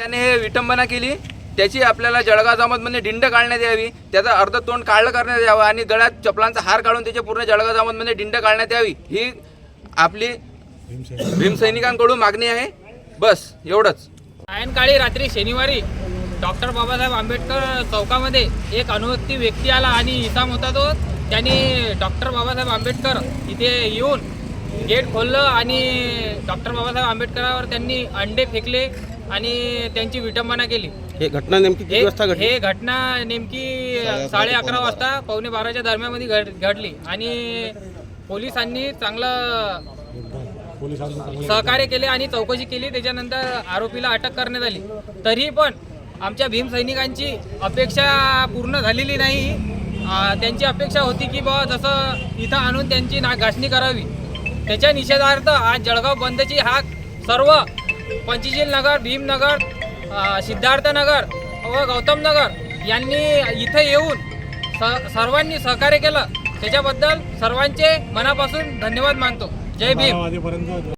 त्याने हे विटंबना केली, त्याची आपल्याला जळगाव जामोदमध्ये दिंड काढण्यात यावी, त्याचा अर्ध तोंड काढलं करण्यात यावं आणि गळ्यात चपलांचा हार काढून त्याच्या पूर्ण जळगाव जामोदमध्ये दिंड काढण्यात यावी, ही आपली भीमसैनिकांकडून मागणी आहे. बस एवढंच. सायंकाळी रात्री शनिवारी डॉक्टर बाबासाहेब आंबेडकर चौकामध्ये एक अनोळखी व्यक्ती आला आणि इसाम होता तो. त्यांनी डॉक्टर बाबासाहेब आंबेडकर इथे येऊन गेट खोललं आणि डॉक्टर बाबासाहेब आंबेडकरांवर त्यांनी अंडे फेकले आणि त्यांची विटंबना केली. हे घटना नेमकी किती वाजता घडली? हे घटना नेमकी 11:30 वाजता 11:45 दरम्यानमध्ये घडली आणि पोलिसांनी चांगलं सहकार्य केले आणि चौकशी केली. त्याच्यानंतर आरोपीला अटक करण्यात आली. तरी पण आमच्या भीमसैनिकांची अपेक्षा पूर्ण झालेली नाही. त्यांची अपेक्षा होती की बा जसं इथं आणून त्यांची घासणी करावी. त्याच्या निषेधार्थ आज जळगाव बंदची हाक सर्व पंचशील नगर, भीमनगर, सिद्धार्थनगर व गौतम नगर यांनी इथं येऊन सर्वांनी सहकार्य केलं. त्याच्याबद्दल सर्वांचे मनापासून धन्यवाद मानतो. जय भीम.